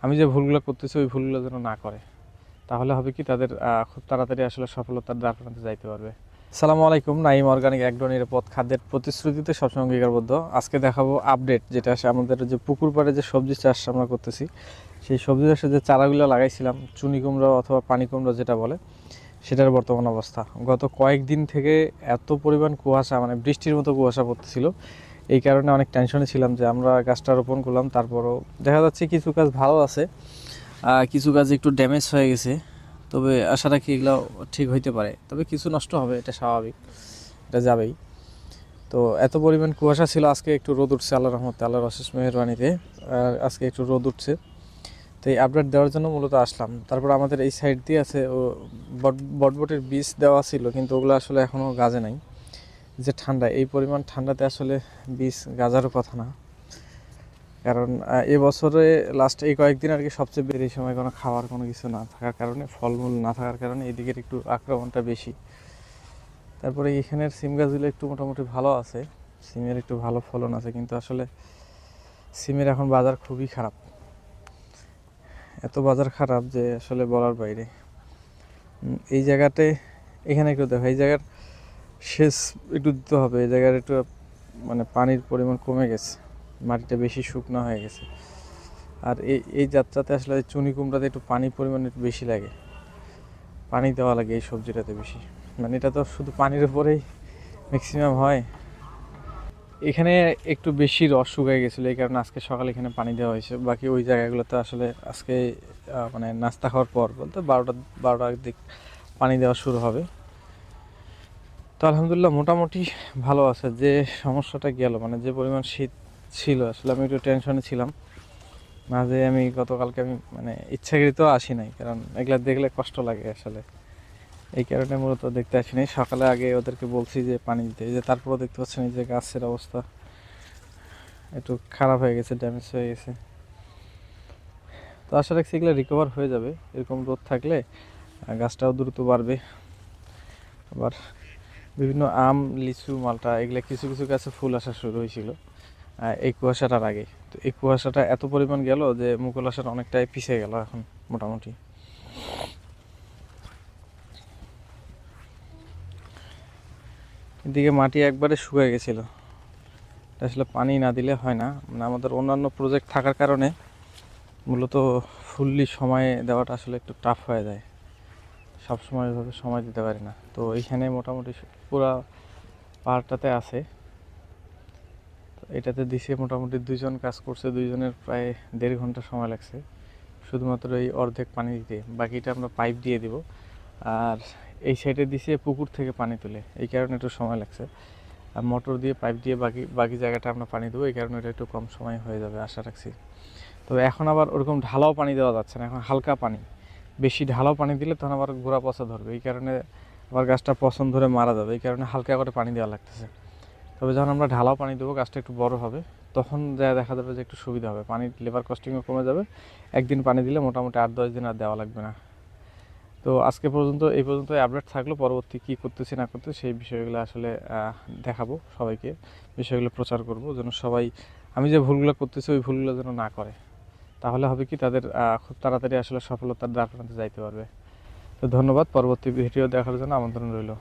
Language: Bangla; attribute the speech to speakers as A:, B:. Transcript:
A: আমি যে ভুলগুলো করতেছি ওই ভুলগুলো যেন না করে, তাহলে হবে কি তাদের খুব তাড়াতাড়ি আসলে সফলতার দ্বার প্রান্তে যাইতে পারবে। আসসালামু আলাইকুম, নাইম অর্গানিক একদম নিরাপদ খাদ্যের প্রতিশ্রুতিতে সবসময় অঙ্গীকারবদ্ধ। আজকে দেখাবো আপডেট, যেটা আসে আমাদের যে পুকুর পাড়ে যে সবজি চাষ আমরা করতেছি, সেই সবজি চাষে যে চারাগুলো লাগাইছিলাম, চুনি কুমড়া অথবা পানি কুমড়া যেটা বলে, সেটার বর্তমান অবস্থা। গত কয়েকদিন থেকে এত পরিমাণ কুয়াশা, মানে বৃষ্টির মতো কুয়াশা পড়তেছিল, এই কারণে অনেক টেনশনে ছিলাম যে আমরা গাছটা রোপণ করলাম, তারপরও দেখা যাচ্ছে কিছু কাজ ভালো আছে, কিছু কাজ একটু ড্যামেজ হয়ে গেছে। তবে আশা রাখি এগুলো ঠিক হইতে পারে, তবে কিছু নষ্ট হবে, এটা স্বাভাবিক, এটা যাবেই। তো এত পরিমাণ কুয়াশা ছিল, আজকে একটু রোদ উঠছে আল্লাহর রহমতে, আল্লাহর অশেষ মেহেরবানিতে আজকে একটু রোদ উঠছে। তো এই আপডেট দেওয়ার জন্য মূলত আসলাম। তারপর আমাদের এই সাইড দিয়ে আছে ও বটবটের বীজ দেওয়া ছিল, কিন্তু ওগুলো আসলে এখনও গাজে নাই। যে ঠান্ডা, এই পরিমাণ ঠান্ডাতে আসলে বীজ গাজারও কথা না, কারণ এবছরে লাস্ট এই কয়েকদিন আর কি সবচেয়ে বেশি সময় কোনো খাওয়ার কোনো কিছু না থাকার কারণে, ফলমূল না থাকার কারণে এদিকের একটু আক্রমণটা বেশি। তারপরে এখানের সিম গাছগুলো একটু মোটামুটি ভালো আছে, সিমের একটু ভালো ফলন আছে, কিন্তু আসলে সিমের এখন বাজার খুবই খারাপ, এত বাজার খারাপ যে আসলে বলার বাইরে। এই জায়গাতে, এখানে একটু দেখো, এই জায়গার সেচ একটু দিতে হবে, এই জায়গার একটু মানে পানির পরিমাণ কমে গেছে, মাটিটা বেশি শুকনো হয়ে গেছে। আর এই যাত্রাতে আসলে চুনি কুমড়াতে একটু পানির পরিমাণ একটু বেশি লাগে, পানি দেওয়া লাগে এই সবজিটাতে বেশি, মানে এটা তো শুধু পানির উপরেই ম্যাক্সিমাম হয়। এখানে একটু বেশি রস শুকিয়ে গেছিলো, এই কারণে আজকে সকালে এখানে পানি দেওয়া হয়েছে। বাকি ওই জায়গাগুলোতে আসলে আজকে মানে নাস্তা খাওয়ার পর বলতে বারোটার দিক পানি দেওয়া শুরু হবে। তো আলহামদুলিল্লাহ মোটামুটি ভালো আছে। যে সমস্যাটা গেল, মানে যে পরিমাণ শীত ছিল, আসলে আমি একটু টেনশনে ছিলাম না, যে আমি গতকালকে আমি মানে ইচ্ছাকৃত আসি নাই, কারণ এগুলা দেখলে কষ্ট লাগে আসলে, এই কারণে মূলত দেখতে আসি নাই। সকালে আগে ওদেরকে বলছি যে পানি দিতে, যে তারপরও দেখতে পাচ্ছেন এই যে গাছের অবস্থা একটু খারাপ হয়ে গেছে, ড্যামেজ হয়ে গেছে। তো আশা রাখছি এগুলো রিকভার হয়ে যাবে, এরকম রোদ থাকলে গাছটাও দ্রুত বাড়বে। আবার বিভিন্ন আম, লিচু, মালটা এগুলো কিছু কিছু গাছে ফুল আসা শুরু হয়েছিল এই কুয়াশাটার আগে। তো এই কুয়াশাটা এত পরিমাণ গেল যে মুকুল আসার অনেকটাই পিছিয়ে গেল এখন মোটামুটি। এদিকে মাটি একবারে শুকিয়ে গেছিল, আসলে পানি না দিলে হয় না, মানে আমাদের অন্যান্য প্রজেক্ট থাকার কারণে মূলত ফুললি সময় দেওয়াটা আসলে একটু টাফ হয়ে যায়, সব সময় এভাবে সময় দিতে পারি না। তো এইখানে মোটামুটি পুরা পাহাড়টাতে আছে, তো এটাতে দিছে মোটামুটি দুইজন কাজ করছে, দুইজনের প্রায় 1.5 ঘন্টা সময় লাগছে শুধুমাত্র এই অর্ধেক পানি দিতে, বাকিটা আমরা পাইপ দিয়ে দিব। আর এই সাইডে দিছে পুকুর থেকে পানি তুলে, এই কারণে একটু সময় লাগছে। আর মোটর দিয়ে পাইপ দিয়ে বাকি বাকি জায়গাটা আমরা পানি দেবো, এই কারণে এটা একটু কম সময় হয়ে যাবে আশা রাখছি। তবে এখন আবার ওরকম ঢালাও পানি দেওয়া যাচ্ছে না, এখন হালকা পানি। বেশি ঢালাও পানি দিলে তখন আবার গোড়া পচা ধরবে, এই কারণে আবার গাছটা পছন্দ ধরে মারা যাবে, এই কারণে হালকা করে পানি দেওয়া লাগতেছে। তবে যখন আমরা ঢালাও পানি দেবো, গাছটা একটু বড় হবে, তখন যা দেখা যাবে যে একটু সুবিধা হবে, পানির লেবার কস্টিংও কমে যাবে। একদিন পানি দিলে মোটামুটি 8-10 দিন আর দেওয়া লাগবে না। তো আজকে পর্যন্ত এই পর্যন্ত আপডেট থাকলো, পরবর্তী কী করতেছি না করতেছি সেই বিষয়গুলো আসলে দেখাবো সবাইকে, বিষয়গুলো প্রচার করব, যেন সবাই আমি যে ভুলগুলো করতেছি ওই ভুলগুলো যেন না করে, তাহলে হবে কি তাদের খুব তাড়াতাড়ি আসলে সফলতার দ্বার প্রান্তে যাইতে পারবে। তো ধন্যবাদ, পরবর্তী ভিডিও দেখার জন্য আমন্ত্রণ রইল।